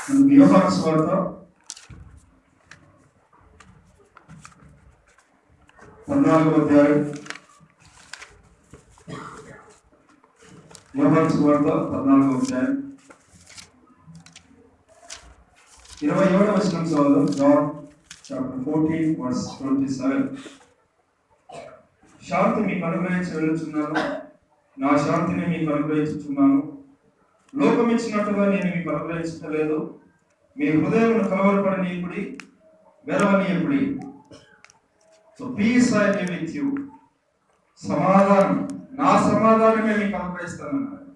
యోహాను సువార్త 14వ అధ్యాయం. యోహాను సువార్త 14వ అధ్యాయం 27వ వచనం చదువుదాం. John chapter 14:27. శాంతి మీకు అనుగ్రహించి వెళ్ళుచున్నాను, నా శాంతిని మీకు అనుగ్రహించుచున్నాను. లోకం ఇచ్చినట్టుగా నేను మీకు అనుగ్రహించలేదు. మీ హృదయమును కలవరపడనీయకుడి, వెరవనీయకుడి. So peace I leave with you. సమాధానం, నా సమాధానమే మీకు అనుగ్రహిస్తానన్నారు.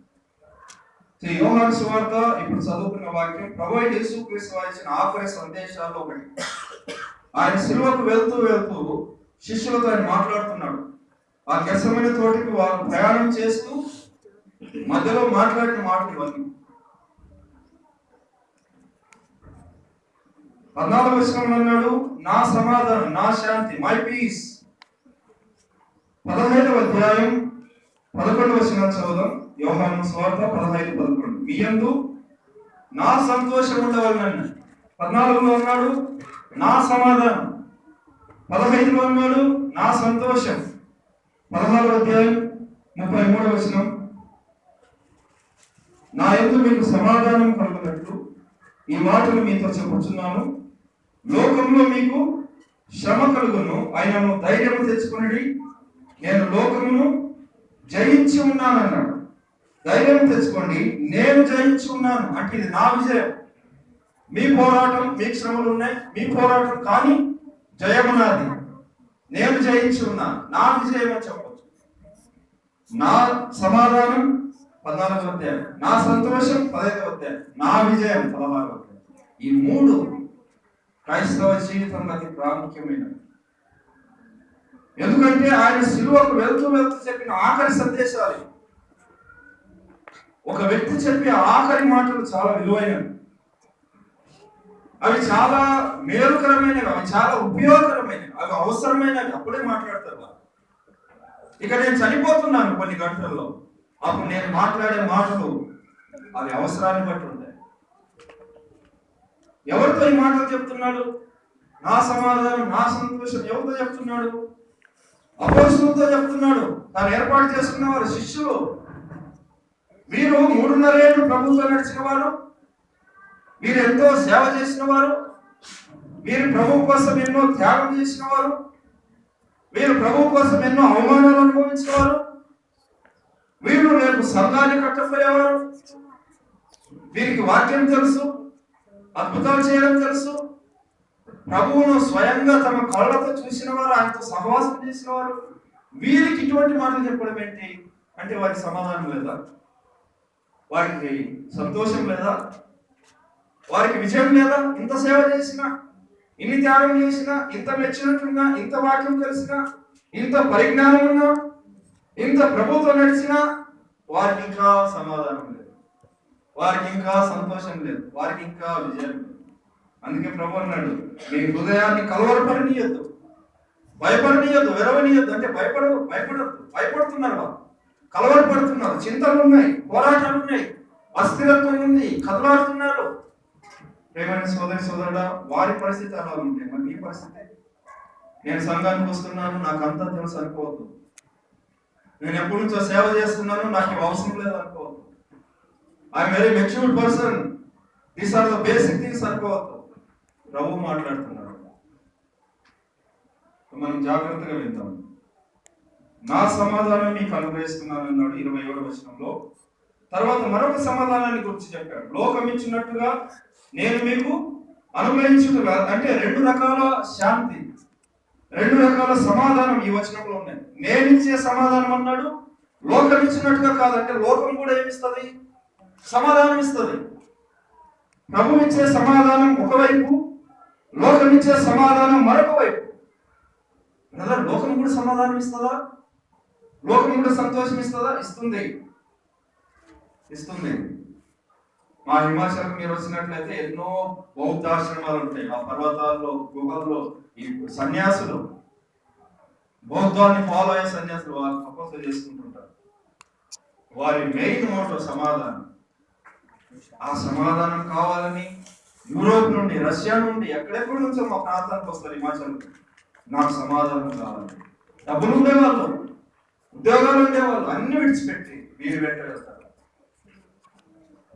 సో యోహాను సువార్త ఇప్పుడు చదువుకున్న వాక్యం ప్రభువైన యేసుక్రీస్తు వారు ఇచ్చిన ఆఖరి సందేశాల్లో ఒకటి. ఆయన సిలువకు వెళ్తూ వెళ్తూ శిష్యులతో ఆయన మాట్లాడుతున్నాడు. ఆ గెత్సేమనే తోటకి వారు ప్రయాణం చేస్తూ మధ్యలో మాట్లాడిన మాటలు ఇవన్నీ. 14వ వచనంలో అన్నాడు, నా సమాధానం, నా శాంతి, మై పీస్. 15వ అధ్యాయం 11వ వచనం చదువుదాం. యోహాను సువార్త 15:11. మీ యందు నా సంతోషం ఉండవలనని 14లో అన్నాడు, నా సమాధానం. 15లో అన్నాడు, నా సంతోషం. 16వ అధ్యాయం 33వ వచనం, నా యందు మీకు సమాధానం కలుగునట్లు ఈ మాటలు మీతో చెప్పుచున్నాను. లోకంలో మీకు శ్రమ కలుగును, ఆయనను ధైర్యం తెచ్చుకుని నేను లోకమును జయించి ఉన్నానన్నాడు. ధైర్యం తెచ్చుకోండి, నేను జయించి ఉన్నాను అంటే ఇది నా విజయం. మీ పోరాటం, మీకు శ్రమలు ఉన్నాయి, మీ పోరాటం, కానీ జయము నాది. నేను జయించి ఉన్నాను, నా విజయం అని చెప్పవచ్చు. నా సమాధానం 14వ అధ్యాయం, నా సంతోషం 15వ అధ్యాయం, నా విజయం 16వ అధ్యాయం. ఈ మూడు క్రైస్తవ జీవితంలో అతి ప్రాముఖ్యమైనవి. ఎందుకంటే ఆయన సిలువకు వెళ్తూ వెళ్తూ చెప్పిన ఆఖరి సందేశాలు. ఒక వ్యక్తి చెప్పే ఆఖరి మాటలు చాలా విలువైనవి, అవి చాలా మేలుకరమైనవి, అవి చాలా ఉపయోగకరమైనవి, అవి అవసరమైనవి. అప్పుడే మాట్లాడతారు. ఇక నేను చనిపోతున్నాను కొన్ని గంటల్లో, అప్పుడు నేను మాట్లాడే మాటలు అవి అవసరాన్ని బట్టి ఉంటాయి. ఎవరితో ఈ మాటలు చెప్తున్నాడు? నా సమాధానం, నా సంతోషం ఎవరితో చెప్తున్నాడు? అపోస్తలులతో చెప్తున్నాడు. తాను ఏర్పాటు చేసుకున్న వారు శిష్యులు. వీరు 3.5 ఏళ్ళు ప్రభుత్వం నడిచిన వారు, వీరు ఎంతో సేవ చేసిన వారు, వీరు ప్రభు కోసం ఎన్నో త్యాగం చేసిన వారు, వీరు ప్రభు కోసం ఎన్నో అవమానాలు అనుభవించిన వారు. వీళ్ళు రేపు సంఘాన్ని కట్టబోయేవారు. వీరికి వాక్యం తెలుసు, అద్భుతాలు చేయడం తెలుసు, ప్రభువును స్వయంగా తమ కళ్ళతో చూసిన వారు, ఆయనతో సహవాసం చేసిన వారు. వీరికి ఇటువంటి మాటలు చెప్పడం ఏంటి అంటే వారికి సమాధానం లేదా? వారికి సంతోషం లేదా? వారికి విజయం లేదా? ఇంత సేవ చేసినా, ఇన్ని త్యాగం చేసినా, ఇంత మెచ్చినట్లున్నా, ఇంత వాక్యం తెలిసినా, ఇంత పరిజ్ఞానం ఉన్నా, ఇంత ప్రభుత్వం నడిచినా వారికి ఇంకా సమాధానం లేదు, వారికి ఇంకా సంతోషం లేదు, వారికి ఇంకా విజయం లేదు. అందుకే ప్రభు అన్నాడు, మీ హృదయాన్ని కలవరపడనీయద్దు, భయపడనీయద్దు, వెరవనీయద్దు. అంటే భయపడుతున్నారు వాళ్ళు, కలవరపడుతున్నారు, చింతలు ఉన్నాయి, పోరాటాలు ఉన్నాయి, అస్థిరత్వం ఉంది, కదలాడుతున్నారు. ప్రేమైన సోదరి సోదరుడా, వారి పరిస్థితి అలా ఉంటాయి. మరి మీ పరిస్థితి? నేను సంఘానికి వస్తున్నాను, నాకు అంతా తెలుసు అనుకోవద్దు. నేను ఎప్పటి నుంచో సేవ చేస్తున్నాను, నాకు అవసరం లేదు అనుకోవద్దు. I'm very matured person, these are the basic things అనుకోవద్దు. ప్రభు మాట్లాడుతున్నాడు, మనం జాగ్రత్తగా వింటాం. నా సమాధానం మీకు అనుగ్రహిస్తున్నాను అన్నాడు 27వ వచనంలో. తర్వాత మరొక సమాధానాన్ని గురించి చెప్పాడు. లోకం ఇచ్చినట్టుగా నేను మీకు అనుగ్రహించుటగా, అంటే 2 రకాల శాంతి, 2 రకాల సమాధానం ఈ వచనంలో ఉన్నాయి. నేనిచ్చే సమాధానం అన్నాడు, లోకం ఇచ్చినట్టుగా కాదంటే లోకం కూడా ఏమిస్తుంది? సమాధానం ఇస్తుంది. ప్రభు ఇచ్చే సమాధానం ఒకవైపు, లోకం ఇచ్చే సమాధానం మరొక వైపు. బ్రదర్, లోకం కూడా సమాధానం ఇస్తుందా? లోకం కూడా సంతోషం ఇస్తుందా? ఇస్తుంది. మా హిమాచల్కి మీరు వచ్చినట్లయితే ఎన్నో బౌద్ధాశ్రమాలు ఉంటాయి. ఆ పర్వతాల్లో, గుహల్లో ఈ సన్యాసులు, బౌద్ధాన్ని ఫాలో అయ్యే సన్యాసులు వారు తపస్సు చేసుకుంటుంటారు. వారి మెయిన్ మోటో సమాధానం. ఆ సమాధానం కావాలని యూరోప్ నుండి, రష్యా నుండి, ఎక్కడెక్కడి నుంచో మా ప్రాంతానికి వస్తారు హిమాచల్. నాకు సమాధానం కావాలి. డబ్బులు ఉండేవాళ్ళు, ఉద్యోగాలు ఉండేవాళ్ళు, అన్ని విడిచిపెట్టి వీరు వెంట వెళ్తారు.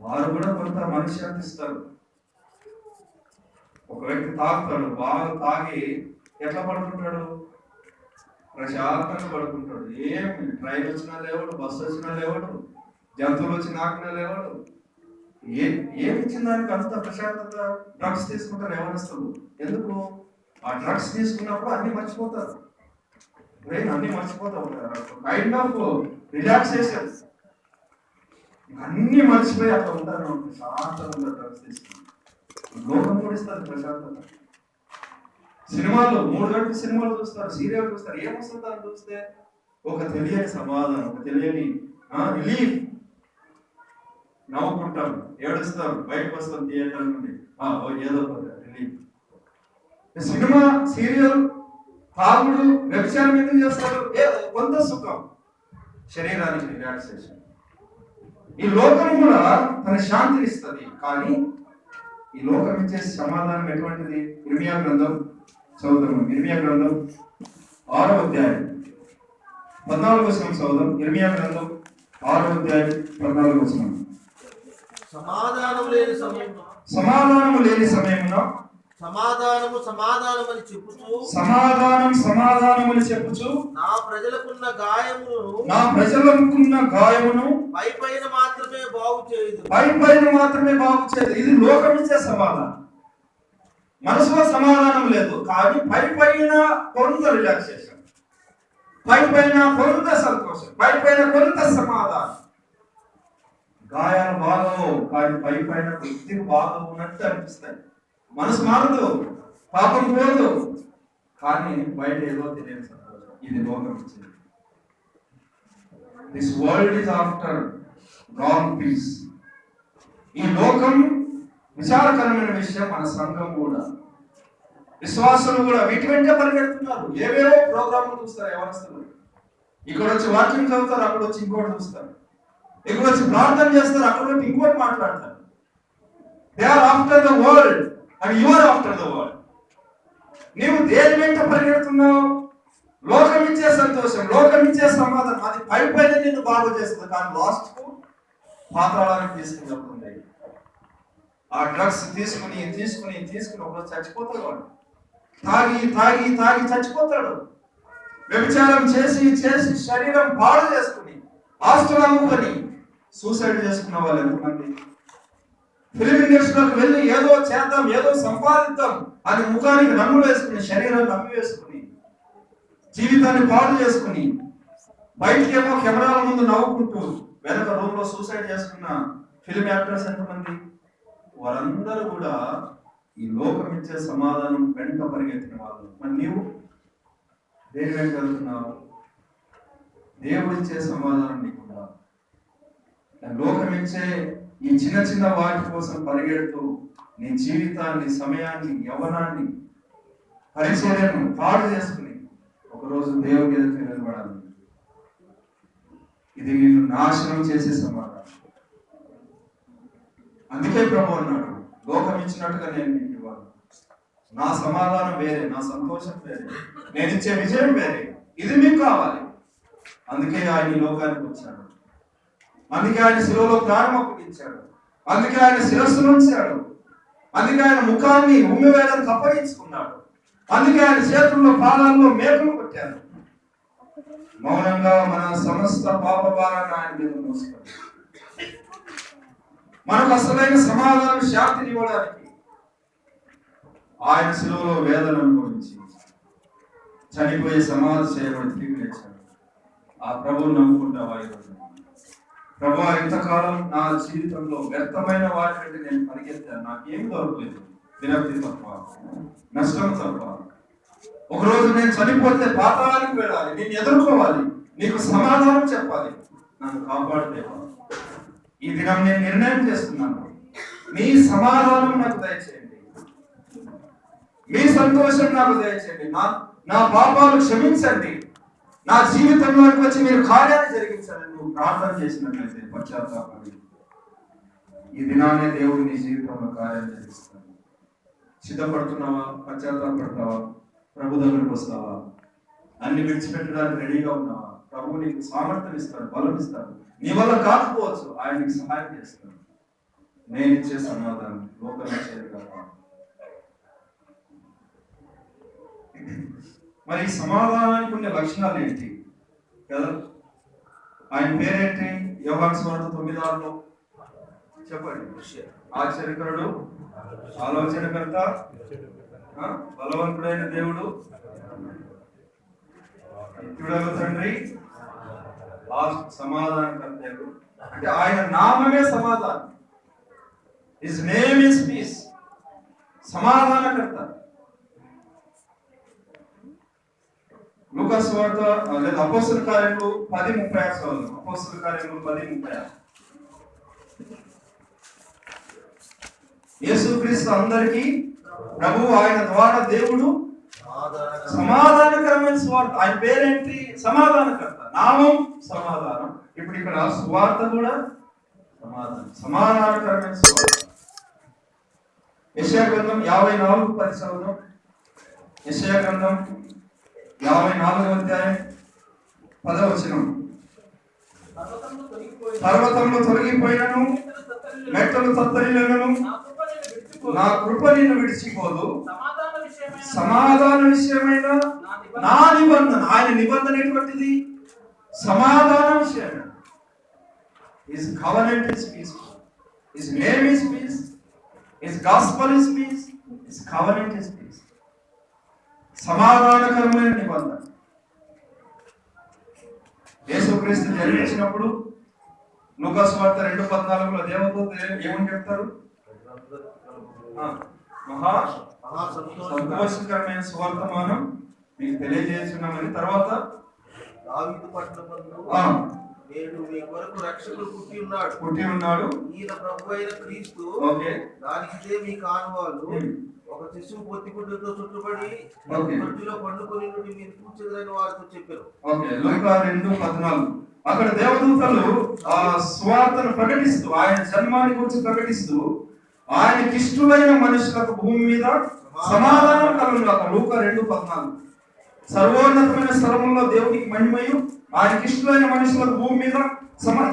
వారు కూడా కొంత మనశ్శాంతి ఇస్తారు. ఒక వ్యక్తి తాగుతాడు, బాగా తాగి ఎట్లా పడుకుంటాడు? ప్రశాంతంగా పడుకుంటాడు. ఏమి ట్రైన్ వచ్చినా లేవాడు, బస్సు వచ్చినా లేవాడు, జంతువులు వచ్చి నాకున్నా లేవాడు. ఏమి ఇచ్చిన దానికి అంత ప్రశాంతత? డ్రగ్స్ తీసుకుంటారు యవనస్తులు. ఎందుకు? ఆ డ్రగ్స్ తీసుకున్నప్పుడు అన్ని మర్చిపోతారు, బ్రెయిన్ అన్ని మర్చిపోతా ఉంటారు. కైండ్ ఆఫ్ రిలాక్సేషన్, అన్ని మర్చిపోయి అట్లా ఉంటారు. ప్రశాంతంగా డ్రగ్స్ తీసుకుంటారు. లోకం కూడా ఇస్తారు ప్రశాంతత. సినిమాలు 3 గంటల సినిమాలు చూస్తారు, సీరియల్ చూస్తారు. ఏమొస్తుంది దాన్ని చూస్తే? ఒక తెలియని సమాధానం, ఒక తెలియని రిలీఫ్. నవ్వుకుంటాం, ఏడుస్తాం, బయటకు వస్తాం థియేటర్ నుండి, ఏదో రిలీఫ్. సినిమా, సీరియల్, తాగుడు, వ్యభిచారం ఎందుకు చేస్తారు? కొంత సుఖం, శరీరానికి రిలాక్సేషన్. ఈ లోకం కూడా తన శాంతిని ఇస్తుంది, కానీ ఈ లోకం ఇచ్చే సమాధానం ఎటువంటిది? ఇర్మియా గ్రంథం చదువుతాము. ఇర్మియా గ్రంథం 6వ అధ్యాయం 14వ వచనం చదువుదాం. ఇర్మియా గ్రంథం 6వ అధ్యాయం 14వ వచనం. సమాధానము లేని సమయమున సమాధానమని చెప్పుచు నా ప్రజలకున్న గాయమును పైపైన మాత్రమే బాగు చేయదు. ఇది లోకం ఇచ్చే సమాధానం. మనసులో సమాధానం లేదు, కానీ పైపైన కొంత రిలాక్సేషన్, పైపైన కొంత సంతోషం, పైపైన కొంత సమాధానం. గాయాలు బాగవు, కానీ పైపైన కొద్దిగా బాగా ఉన్నట్టు అనిపిస్తాయి. మనసు మారదు, పాపం పోదు, కానీ బయట ఏదో తెలియని సంతోషం. ఇది లోకం ఇచ్చేది. This world is after wrong peace. ఈ లోకం విచారకరమైన విషయం. మన సంఘం కూడా, విశ్వాసులు కూడా వీటి వెంటే పరిగెడుతున్నారు. ఏవేవో ప్రోగ్రాంలు చూస్తారు యవనస్తులు. ఇక్కడ వచ్చి వాక్యం చదువుతారు, అక్కడ వచ్చి ఇంకోటి చూస్తారు. ఇక్కడ వచ్చి ప్రార్థన చేస్తారు, అక్కడ వచ్చి ఇంకోటి మాట్లాడతారు. They are after the world and you are after the world. నీవు దేని వెంట పరిగెడుతున్నావు? లోకం ఇచ్చే సంతోషం, లోకం ఇచ్చే సమాధానం, అది పైపైన నిన్ను బాగు చేస్తుంది, కానీ లాస్ట్ కు పాతాళానికి తీసుకున్నప్పుడు ఆ డ్రగ్స్ తీసుకుని ఒకరోజు చచ్చిపోతాడు. వాడు తాగి చచ్చిపోతాడు. వ్యభిచారం చేసి శరీరం పాడు చేసుకుని, ఆస్తులు అమ్ముకొని సూసైడ్ చేసుకున్న వాళ్ళు ఎంతమంది? ఫిలిం ఇండస్ట్రీలోకి వెళ్ళి ఏదో చేద్దాం, ఏదో సంపాదిద్దాం అని ముఖానికి రంగులు వేసుకుని, శరీరాన్ని అమ్మి వేసుకుని, జీవితాన్ని పాడు చేసుకుని, బయటికేమో కెమెరాల ముందు నవ్వుకుంటూ వెనక రూమ్ లో సూసైడ్ చేసుకున్న ఫిలిం యాక్టర్స్ ఎంతమంది? వారందరూ కూడా ఈ లోకం ఇచ్చే సమాధానం వెంట పరిగెత్తిన వాళ్ళు. మరి నీవు దేని వెంట వెళ్తున్నావు? దేవుడిచ్చే సమాధానం నీకుండా లోకం ఇచ్చే ఈ చిన్న వాటి కోసం పరిగెడుతూ నీ జీవితాన్ని, సమయాన్ని, యవ్వనాన్ని, పరిచర్యను పాడు చేసుకుని ఒకరోజు దేవుడి ఎదుట నిలబడాలి. ఇది నిన్ను నాశనం చేసే సమాధానం. అందుకే ప్రభు అన్నాడు, లోకం ఇచ్చినట్టుగా నేను మీకు ఇవ్వను. నా సమాధానం వేరే, నా సంతోషం వేరే, నేను ఇచ్చే విజయం వేరే. ఇది మీకు కావాలి. అందుకే ఆయన ఈ లోకానికి వచ్చాడు. అందుకే ఆయన శిలువలో ప్రాణం అప్పగించాడు. అందుకే ఆయన శిరస్సును ఉంచాడు. అందుకే ఆయన ముఖాన్ని ఉమ్మివేయడానికి అప్పగించుకున్నాడు. అందుకే ఆయన చేతుల్లో పాదాల్లో మేకులు కొట్టారు. మౌనంగా మన సమస్త పాప భారాన్ని ఆయన మీద మోసుకున్నాడు. మనకు అసలైన సమాధానం, శాంతిని ఇవ్వడానికి ఆయన శిలువలో వేదన అనుభవించి చనిపోయి సమాధి చేయబడి తిరిగి లేచాడు. ఆ ప్రభువుని నమ్ముకుంటావా ఈరోజు? ప్రభు, ఇంతకాలం నా జీవితంలో వ్యర్థమైన వాటి నేను పరిగెత్తాను, నాకేం దొరకలేదు, విరక్తి తప్ప, నష్టం తప్ప. ఒకరోజు నేను చనిపోతే పాతాళానికి వెళ్ళాలి, నేను ఎదుర్కోవాలి, నీకు సమాధానం చెప్పాలి, నన్ను కాపాడుతేవా. ఈ దినం నేను నిర్ణయం చేస్తున్నాను, మీ సమాధానం నాకు దయచేయండి, మీ సంతోషం నాకు దయచేయండి, నా పాపాలు క్షమించండి, నా జీవితంలోకి వచ్చి మీరు కార్యాన్ని జరిగించండి. నువ్వు ప్రార్థన చేసినట్లయితే పశ్చాత్తాపడి ఈ దినాన్ని దేవుడు నీ జీవితంలో కార్యాన్ని జరిగిస్తాడు. సిద్ధపడుతున్నావా? పశ్చాత్తాపడతావా? ప్రభు దగ్గరికి వస్తావా? అన్ని విడిచిపెట్టడానికి రెడీగా ఉన్నావా? ప్రభు నీకు సామర్థ్యం ఇస్తాడు, బలం ఇస్తాడు. నీ వల్ల కాకపోవచ్చు, ఆయన నీకు సహాయం చేస్తాడు. నేను ఇచ్చే సమాధానం లోకం ఇచ్చేది కదా. మరి ఈ సమాధానానికి ఉండే లక్షణాలు ఏంటి కదా? ఆయన పేరేంటి? యోహాను సువార్త 9:6 చెప్పండి. ఆశ్చర్యకరుడు, ఆలోచనకర్త, బలవంతుడైన దేవుడు, నిత్యుడగు తండ్రి, సమాధానకర్త. అంటే ఆయన నామమే సమాధానం. His name is peace. సమాధానకర్త. లూకా సువార్త లేదా అపోస్తల కార్యములు 10:36. అపోస్తల కార్యములు 10:36. యేసుక్రీస్తు అందరికీ ప్రభు, ఆయన ద్వారా దేవుడు సమాధానకరమైన సువార్త. ఆయన పేరేంటి? సమాధానకర్త. నామం సమాధానం. ఇప్పుడు ఇక్కడ సువార్త కూడా సమాధానం, సమాధానకరమైన సువార్త. యెషయా గ్రంథం 54:10 చదువుదాం. యెషయా గ్రంథం 54వ అధ్యాయం 10వ వచనం. పర్వతంలో తొలగిపోయినను, మెట్టలు తత్తరిల్లినను, నా కృప నిన్ను విడిచిపోదు. సమాధాన విషయమైన నా నిబంధన. ఆయన నిబంధన ఎటువంటిది? సమాధాన విషయమైన. His covenant is peaceful. His name is peace. His gospel is peace. His covenant is peace. సమాధానకరమైన నిబంధన. యేసుక్రీస్తు జన్మించినప్పుడు లూకా సువార్త 2:14 దేవదూత ఏమని చెప్తారు? మహా సంతోషకరమైన సువార్తమానం మీకు తెలియజేస్తున్నామని. తర్వాత దావీదు పట్టణమందు నేడు మీ కొరకు రక్షకుడు పుట్టి ఉన్నాడు. ఈయన ప్రభు అయిన క్రీస్తు. దానికిదే మీ కానువాలు. ఒక శిశువు పొత్తిగుడ్డతో చుట్టుబడి మధ్యలో పండుకొని నుండి మీరు కూర్చుందని వారితో చెప్పారు. లూకా 2:14. అక్కడ దేవదూతలు ఆ సువార్తను ప్రకటిస్తూ, ఆయన జన్మాన్ని గురించి ప్రకటిస్తూ, ఆయనకి ఇష్టమైన మనుషులకు భూమి మీద సమాధానం కలుగుగాక. లూకా 2:14. సర్వోన్నతమైన స్థలములో దేవునికి మహిమయు, ఆయనకి ఇష్టమైన మనుషులకు భూమి మీద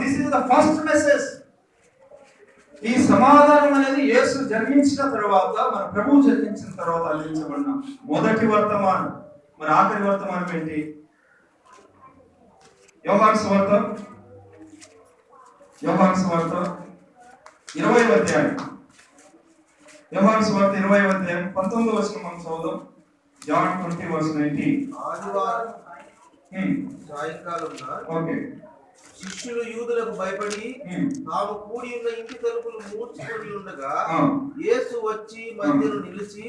this is the first message. ఈ సమాధానం అనేది యేసు జన్మించిన తర్వాత, మన ప్రభువు జన్మించిన తర్వాత అందించబడిన మొదటి వర్తమానం. మరి ఆఖరి వర్తమానం ఏంటి? యోహాను సువార్త 20వ అధ్యాయం. యోహాను సువార్త 20వ అధ్యాయం 19వ వచనం మనం చదువుదాం. John 20:19. ఆదివారం సాయంకాలం శిష్యులు యూదులకు భయపడి తాము కూడి ఉన్న ఇంటి తలుపులు మూర్చుకొని ఉండగా యేసు వచ్చి మధ్యలో నిలిచి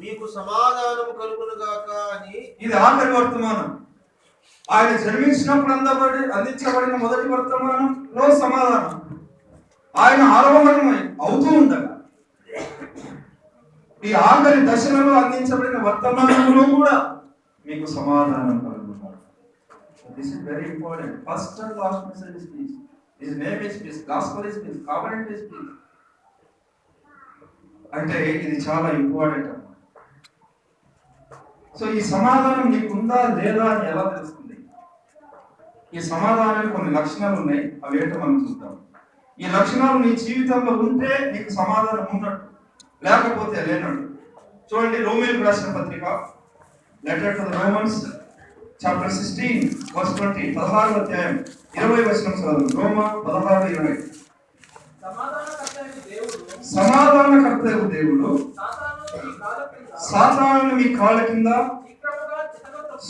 మీకు సమాధానం కలుగునుగాక అని. ఇది ఆఖరి వర్తమానం. ఆయన జన్మించినప్పుడు అందించబడిన మొదటి వర్తమానంలో సమాధానం. ఆయన ఆరోహణమై అవుతూ ఉండగా ఈ ఆఖరి దశలలో అందించబడిన వర్తమానంలో కూడా మీకు సమాధానం కలుగును. This is very important. First and last message is peace. His name is peace. Gospel is peace. Covenant is peace. అంటే ఇది చాలా ఇంపార్టెంట్ అన్నమాట. సో ఈ సమాధానం నీకు ఉందా లేదా అని ఎలా తెలుస్తుంది? ఈ సమాధానానికి కొన్ని లక్షణాలు ఉన్నాయి. అవి ఏంటో మనం చూద్దాం. ఈ లక్షణాలు నీ జీవితంలో ఉంటే నీకు సమాధానం ఉన్నట్టు, లేకపోతే లేనట్టు. చూడండి, రోమీయులకు రాసిన పత్రిక, letter to the Romans chapter 16:20. 16వ అధ్యాయం 20వ వచనం చదువు. రోమా 16:20. సమాధానకర్తయగు దేవుడు సాతానుని మీ కాళ్ళ కింద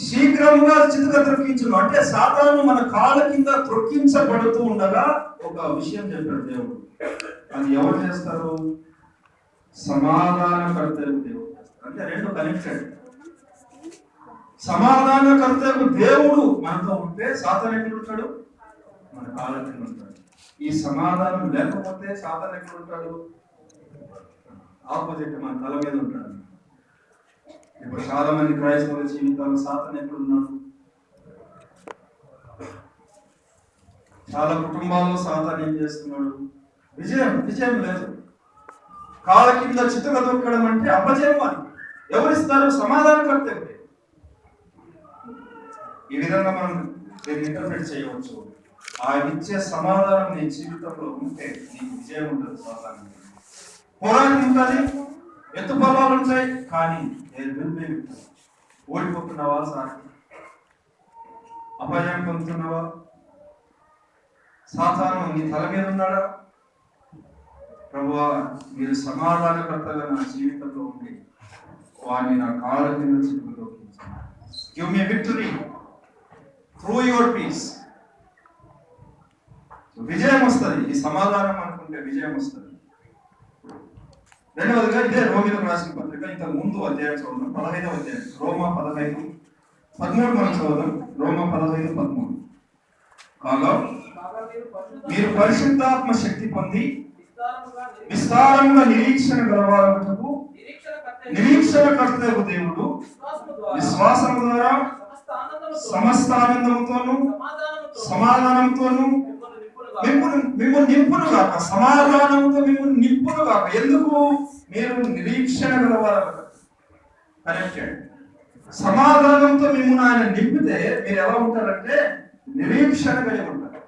శీఘ్రముగా చితక త్రొక్కించును. అంటే సాతాను మన కాళ్ళ కింద త్రొక్కించబడుతూ ఉండగా ఒక విషయం చెప్పాడు దేవుడు. అది ఎవరు చేస్తారు? సమాధానకర్తయగు దేవుడు చేస్తారు. అంటే రెండు కనెక్టెడ్. సమాధానకర్తకు దేవుడు మనతో ఉంటే సాతాను ఎక్కడ ఉంటాడు? మన కాళ్ళ కింద ఉంటాడు. ఈ సమాధానం లేకపోతే సాతాను ఎక్కడ ఉంటాడు? ఆపోజిట్, మన తల మీద ఉంటాడు. ఇప్పుడు చాలా మంది క్రైస్తవుల జీవితాల్లో సాతాను ఎక్కడ ఉన్నాడు? చాలా కుటుంబాల్లో సాతాను ఏం చేస్తున్నాడు? విజయం లేదు. కాళ్ళ కింద చితుక దొక్కడం అంటే అపజయం అని. ఎవరిస్తారు? సమాధానకర్త ఎవరు? ఈ విధంగా మనం దీన్ని ఇంటర్ప్రిట్ చేయవచ్చు. ఆయన ఇచ్చే సమాధానం నీ జీవితంలో ఉంటే నీకు విజయం ఉంటుంది. సాధారణ పోరాటం ఉంటుంది, ఎత్తుపల్లాలు ఉంటాయి, కానీ ఓడిపోతున్నావా? సార్ అపజయం పొందుతున్నావా? సాతాను నీ తల మీద ఉన్నాడా? ప్రభువా, మీరు సమాధానకర్తగా నా జీవితంలో ఉండి వారిని నా కాళ్ళ కింద చిక్కులో give me victory through your peace. విజయం వస్తుంది. ఈ సమాధానం అనుకుంటే విజయం వస్తుంది. రెండవదిగా ఇదే రోమిలకు రాసిన పత్రిక ఇంతకు ముందు అధ్యాయం చదువుదాం. 15వ అధ్యాయం రోమా 15:13 మనం చదువుదాం. రోమా 15:13 కాగా మీరు పరిశుద్ధాత్మ శక్తి పొంది విస్తారంగా నిరీక్షణ గలవారటకు నిరీక్షణ కర్తయ్య దేవుడు విశ్వాసము ద్వారా సమస్త ఆనందముతోను సమాధానంతోను మిమ్మల్ని నింపును గాక. సమాధానంతో మిమ్మల్ని నింపును గాక. ఎందుకు? మీరు నిరీక్షణ గలవారు. కనెక్టెడ్. సమాధానంతో మిమ్మల్ని ఆయన నింపితే మీరు ఎలా ఉంటారంటే నిరీక్షణ కలిగి ఉంటారు.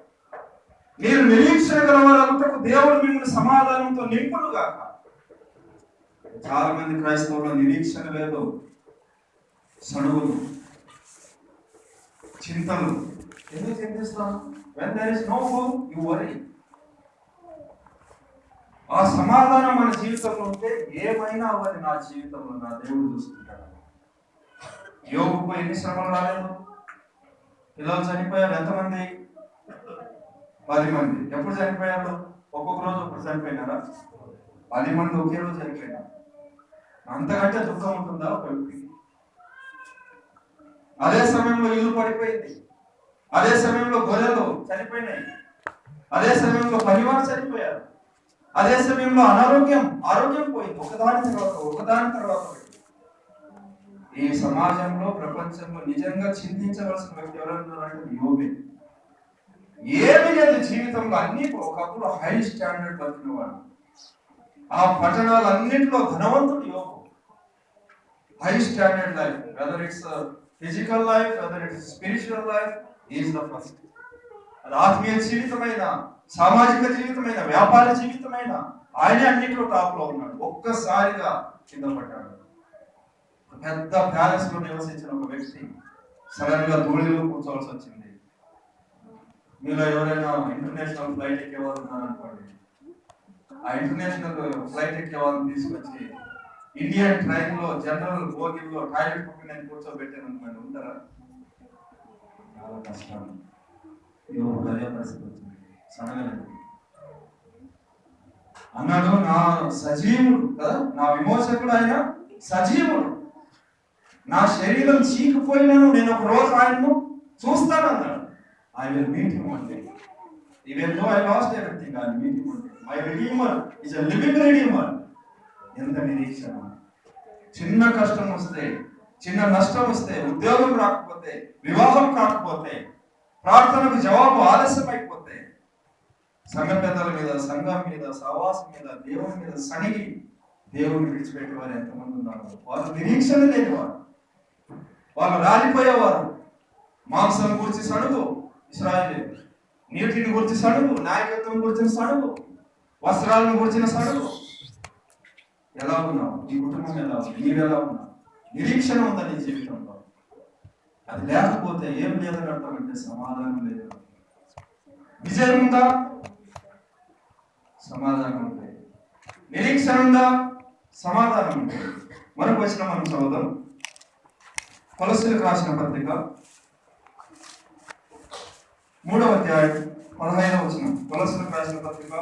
మీరు నిరీక్షణ గలవారు. దేవుడు మిమ్మల్ని సమాధానంతో నింపును గాక. చాలా మంది క్రైస్తవుల్లో నిరీక్షణ లేదు. సడుగులు, చింతలు. ఎందుకు చింతిస్తాం? When there is no hope, you worry. ఆ సమాధానం మన జీవితంలో ఉంటే ఏమైనా అవ్వని నా జీవితంలో నా దేవుడు చూస్తుంటాడు. యోగుకు ఎన్ని శ్రమలు రాలేదు? పిల్లలు చనిపోయారు. ఎంతమంది? 10 మంది. ఎప్పుడు చనిపోయారు? ఒక్కొక్క రోజు ఒప్పుడు చనిపోయినారా? 10 మంది ఒకే రోజు చనిపోయినారు. అంతకంటే దుఃఖం ఉంటుందా ఒక వ్యక్తికి? అదే సమయంలో ఇల్లు పడిపోయింది. అదే సమయంలో గొర్రెలు చనిపోయినాయి. అదే సమయంలో పరివారం చనిపోయారు. అదే సమయంలో ఆరోగ్యం పోయింది. ఒకదాని తర్వాత ఈ సమాజంలో ప్రపంచంలో నిజంగా చింతించవలసిన వ్యక్తి ఎవరన్నారంటే యోబే. ఏమి లేదు జీవితంలో. అన్ని ఒకప్పుడు హై స్టాండర్డ్ బతికిన వాడు. ఆ పట్టణాలన్నింటిలో ధనవంతుడు యోబు. High standard life, whether it's physical life, whether it's spiritual life, is the first. అది ఆత్మీయ జీవితమైన, సామాజిక జీవితమైన, వ్యాపార జీవితమైన ఆయనే అన్నింటిలో టాప్ లో ఉన్నాడు. ఒక్కసారిగా కింద పడ్డాడు. పెద్ద ప్యాలెస్ లో నివసించిన ఒక వ్యక్తి సడన్ గా ధూళిలో కూర్చోవలసి వచ్చింది. మీలో ఎవరైనా ఇంటర్నేషనల్ ఫ్లైట్ ఎక్కేవారు ఉన్నారనుకోండి. ఆ ఇంటర్నేషనల్ ఫ్లైట్ ఎక్కేవాళ్ళని తీసుకొచ్చి ఇండియన్ ట్రైన్ లో జనరల్ బోగిల్లో టాయిలెట్ పక్కన కూర్చోబెట్టాను అనుకోండి, ఉంటారా? చాలా కష్టం. అదే పరిస్థితి వచ్చింది. సడన్గా అన్నాడు, నా సజీవుడు కదా, నా విమోచకుడు ఆయన సజీవుడు. నా శరీరం చీకిపోయినాను, నేను ఒక రోజు ఆయన్ను చూస్తానన్నాడు. I will meet him one day. Even though I lost everything, I will meet him one day. My redeemer is a living redeemer. ఎంత నిరీక్షణ! చిన్న కష్టం వస్తే, చిన్న నష్టం వస్తే, ఉద్యోగం రాకపోతే, వివాహం కాకపోతే, ప్రార్థనకు జవాబు ఆలస్యం అయిపోతే, సంఘ పెద్దల మీద, సంఘం మీద, సహవాసం మీద, దేవుని మీద సనిగి దేవుని విడిచిపెట్టే వారు ఎంతమంది ఉన్నారు? వారు నిరీక్షణ లేనివారు. వాళ్ళు రాలిపోయేవారు. మాంసం గురించి సడుగు ఇశ్రాయేలు, నీటిని గురించి సడుగు, నాయకత్వం గురించిన సడుగు, వస్త్రాలను గురించిన సడుగు. ఎలా ఉన్నావు? నీ కుటుంబం ఎలా ఉంది? నీవెలా ఉన్నావు? నిరీక్షణ ఉందా నీ జీవితంలో? అది లేకపోతే ఏం లేదని అర్థం అంటే సమాధానం లేదు. విజయం ఉందా? సమాధానం ఉంది. నిరీక్షణ ఉందా? సమాధానం ఉంది. మరొక వచనం మనం చదువుదాం. కొలస్సీలకు రాసిన పత్రిక 3వ అధ్యాయం 15వ వచనం. కొలస్సీలకు రాసిన పత్రిక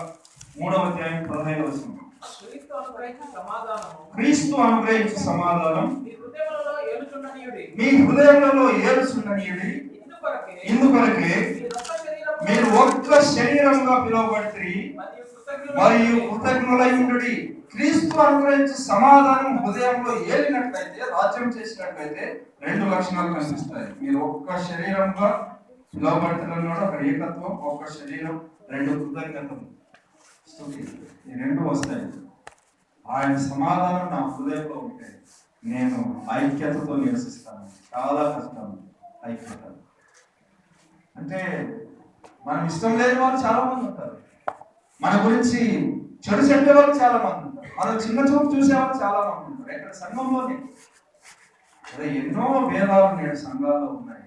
3వ అధ్యాయం 15వ వచనం. క్రీస్తు అనుగ్రహించు సమాధానం మీ హృదయములలో ఏలుచుండనీయుడి. ఇందుకొరకే మీరు ఒక్క శరీరంగా పిలువబడి మరియు కృతజ్ఞులై ఉండుడి. క్రీస్తు అనుగ్రహించు సమాధానం హృదయంలో ఏలినట్లయితే, రాజ్యం చేసినట్లయితే 2 లక్షణాలు కనిపిస్తాయి. మీరు ఒక్క శరీరంగా పిలువబడుతున్నారు. అక్కడ ఏకత్వం, ఒక్క శరీరం, 2 కృతజ్ఞతలు, స్తుతి, ఈ 2 వస్తాయి. ఆయన సమాధానం నా హృదయంలో ఉంటే నేను ఐక్యతతో నివసిస్తాను. చాలా కష్టం ఐక్యత అంటే. మనం ఇష్టం లేని వాళ్ళు చాలా మంది ఉంటారు, మన గురించి చెడు చెప్పే వాళ్ళు చాలా మంది ఉంటారు, మనం చిన్న చూపు చూసేవాళ్ళు చాలా మంది ఉంటారు. ఇక్కడ సంఘంలోనే అదే ఎన్నో భేదాలు నేడు సంఘాల్లో ఉన్నాయి.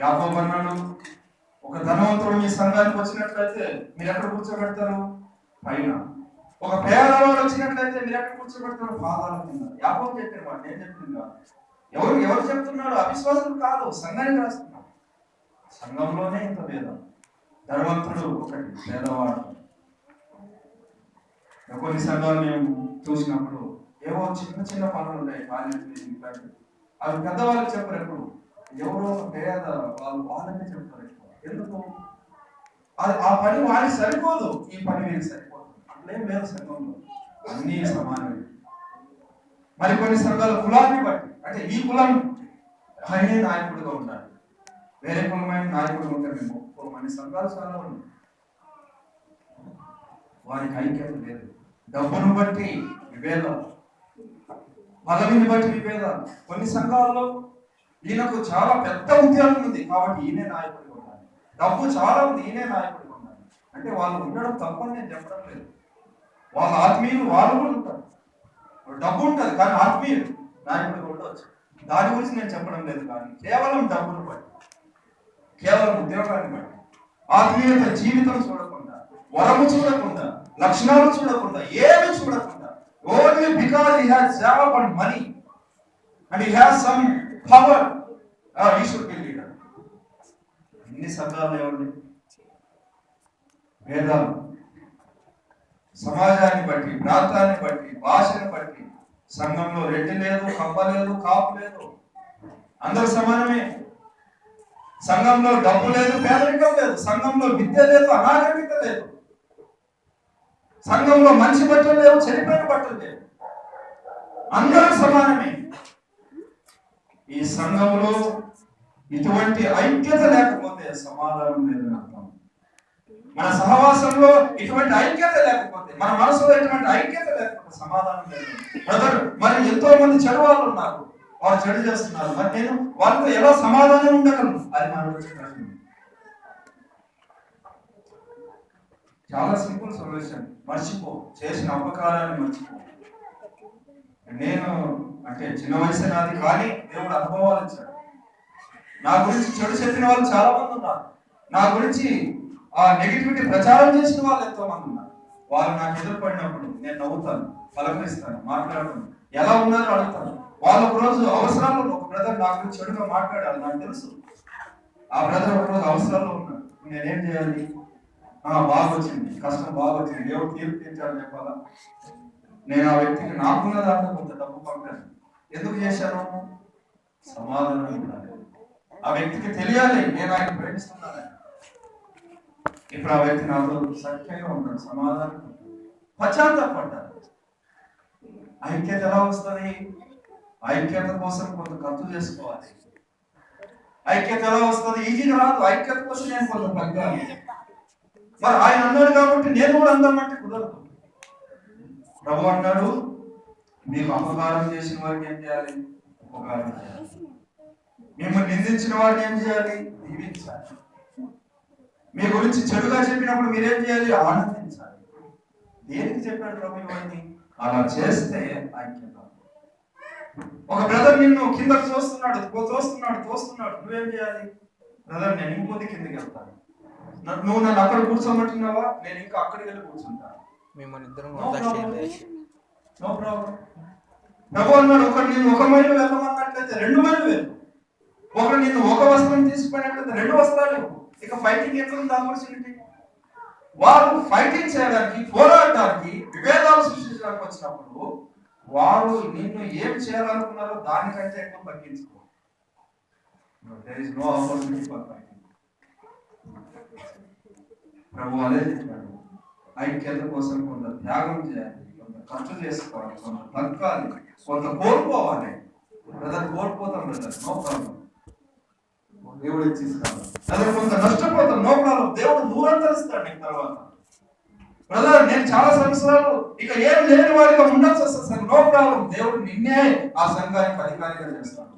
యాకోబు అన్నాడు, ఒక ధనవంతుడు మీ సంఘానికి వచ్చినట్లయితే మీరు ఎక్కడ కూర్చోబెడతారు? పైన. ఒక పేదవాడు వచ్చినట్లయితే మీరు ఎక్కడ కూర్చోబెడతారు? పాదాల కింద. యాకోబు చెప్పిన మాట నేను చెప్తున్నా. ఎవరు చెప్తున్నాడు? అవిశ్వాసులు కాదు, సంఘానికి రాస్తున్నాడు. సంఘంలోనే ఇంత భేదం. ధనవంతుడు ఒకటి, పేదవాడు. కొన్ని సంఘాలు మేము చూసినప్పుడు ఏవో చిన్న చిన్న పనులు ఉన్నాయి, ఇట్లాంటివి. అవి పెద్దవాళ్ళకి చెప్పరు ఎప్పుడు. ఎవరో పేద వాళ్ళకే చెప్తారు ఎక్కువ. ఎందుకు? ఆ పని వాళ్ళకి సరిపోదు, ఈ పని వీరికి సరిపోదు. అట్లేం లేదు సంఘంలో, అన్నీ సమానమే. మరి కొన్ని సంఘాలు కులాన్ని బట్టి, అంటే ఈ కులం ఆయనే నాయకుడిగా ఉండాలి, వేరే కులమైన నాయకుడు ఉంటే మేము ఒప్పుకోమని సంఘాలు చాలా ఉన్నాయి. వారికి ఐక్యత లేదు. డబ్బును బట్టి విభేదాలు, బలమిని బట్టి విభేదాలు. కొన్ని సంఘాల్లో ఈయనకు చాలా పెద్ద ఉద్యోగం ఉంది కాబట్టి ఈయనే నాయకుడిగా ఉండాలి, డబ్బు చాలా ఉంది ఈయనే నాయకుడిగా ఉండాలి అంటే వాళ్ళు ఉండడం తప్పని నేను చెప్పడం లేదు. వాళ్ళ ఆత్మీయులు వాళ్ళు కూడా ఉంటారు, డబ్బు ఉంటుంది కానీ ఆత్మీయులు నాయకుడిగా ఉండవచ్చు. దాని గురించి నేను చెప్పడం లేదు. కానీ కేవలం డబ్బును బట్టి, కేవలం ఉద్యోగాన్ని బట్టి, ఆత్మీయత జీవితం చూడకుండా, వరము చూడకుండా, లక్షణాలు చూడకుండా, ఏమి చూడకుండా, only because he has job and money and he has some power, he should be leader. ఇన్ని సంఘాలు ఎవరి భేదాలు సమాజాన్ని బట్టి, ప్రాంతాన్ని బట్టి, భాషను బట్టి. సంఘంలో రెడ్డి లేదు, కప్ప లేదు, కాపు లేదు, అందరూ సమానమే. సంఘంలో డబ్బు లేదు, పేదరికం లేదు, సంఘంలో విద్య లేదు, అనాగరికత లేదు, సంఘంలో మంచి బట్టలు లేవు, చెడిపోయిన బట్టలు లేవు, అందరూ సమానమే. ఈ సంఘంలో ఇటువంటి ఐక్యత లేకపోతే సమాధానం లేదని అర్థం. మన సహవాసంలో ఇటువంటి ఐక్యత లేకపోతే, మన మనసులో ఇటువంటి ఐక్యత లేకపోతే సమాధానం లేదు. బ్రదర్, మరి ఎంతో మంది చెడు వాళ్ళు ఉన్నారు, వారు చెడు చేస్తున్నారు, మరి నేను వాళ్ళతో ఎలా సమాధానం ఉండగలను? అది మన ప్రశ్న. చాలా సింపుల్ సొల్యూషన్. మర్చిపో, చేసిన అపకారాన్ని మర్చిపో. నేను అంటే చిన్న వయసు నాది, కానీ దేవుడు అనుభవాలు ఇచ్చాడు. నా గురించి చెడు చెప్పిన వాళ్ళు చాలా మంది ఉన్నారు, నా గురించి ఆ నెగిటివిటీ ప్రచారం చేసిన వాళ్ళు ఎంతో మంది ఉన్నారు. వాళ్ళు నాకు ఎదురుపడినప్పుడు నేను నవ్వుతాను, పలకరిస్తాను, మాట్లాడతాను, ఎలా ఉన్నారో అడుగుతాను. వాళ్ళు ఒక రోజు అవసరాల్లో, ఒక బ్రదర్ నా గురించి చెడుగా మాట్లాడాలి, నాకు తెలుసు. ఆ బ్రదర్ ఒక రోజు అవసరాల్లో ఉన్నాడు, నేనేం చేయాలి? బాగా వచ్చింది, కష్టం బాగా వచ్చింది, దేవుడు తీర్పు తీర్చాలని చెప్పాలా? నేను ఆ వ్యక్తికి నాకున్న దాంట్లో కొంత డబ్బు పంపాను. ఎందుకు చేశాను? సమాధానం ఉండాలి, ఆ వ్యక్తికి తెలియాలి నేను ఆయన ప్రేమిస్తున్నాను. ఇప్పుడు ఆ వ్యక్తి నాతో సఖ్యంగా ఉంటాడు, సమాధానం, పశ్చాత్తాపడ్డాడు. ఐక్యత ఎలా వస్తుంది? ఐక్యత కోసం కొంత ఖర్చు చేసుకోవాలి. ఐక్యత ఎలా వస్తుంది? ఈజీగా రాదు. ఐక్యత కోసం నేను కొంత తగ్గాలి. మరి ఆయన అన్నాడు కాబట్టి నేను కూడా అందామంటే కుదరదు. ప్రభు అన్నాడు, మీకు అపకారం చేసిన వారికి ఏం చేయాలి? ఉపకారం చేయాలి. మిమ్మల్ని నిందించిన వారిని ఏం చేయాలి? దీవించాలి. మీ గురించి చెడుగా చెప్పినప్పుడు మీరేం చేయాలి? ఆనందించాలి. దేనికి చెప్పాడు ప్రభు ఇవన్నీ? అలా చేస్తే ఐక్యత. ఒక బ్రదర్ నిన్ను కిందకు తోస్తున్నాడు, నువ్వేం చేయాలి? బ్రదర్, నేను ఇంకొద్ది కిందకి వెళ్తాను, నువ్వు నన్ను అక్కడ కూర్చోమంటున్నావా, నేను ఇంకా అక్కడికి వెళ్ళి కూర్చుంటాను. No problem. ప్రభు అన్నాడు, ఒకటి నేను 1 మైలు వెళ్ళమన్నట్లయితే 2 మైలు వెళ్ళు. ఒకటి నిన్ను 1 వస్త్రం తీసుకుపోయినట్లయితే 2 వస్త్రాలు. ఇక ఫైటింగ్ ఎక్కడుంది? ఆపర్చునిటీ. వారు ఫైటింగ్ చేయడానికి, పోరాడడానికి, విభేదాలు సృష్టించడానికి వచ్చినప్పుడు వారు నిన్ను ఏం చేయాలనుకున్నారో దానికంటే ఎక్కువ తగ్గించుకో. There is no opportunity for fighting. ప్రభు అదే చెప్పాడు, ఐక్యత కోసం కొంత త్యాగం చేయాలి, కొంత ఖర్చు చేసుకోవాలి, కొంత తగ్గాలి, కొంత కోల్పోవాలి. బ్రదర్, కోల్పోతాం బ్రదర్, నో ప్రాబ్లం, దేవుడు ఇచ్చిస్తాడు. బ్రదర్, కొంత నష్టపోతాం, నో ప్రాబ్లం, దేవుడు 100 ఇస్తాడు నీకు తర్వాత. బ్రదర్ నేను చాలా సంవత్సరాలు ఇక ఏం లేని వారిగా ఉండాల్సి వస్తుంది సార్. నో ప్రాబ్లం, దేవుడు నిన్నే ఆ సంఘానికి అధికారిగా చేస్తాడు.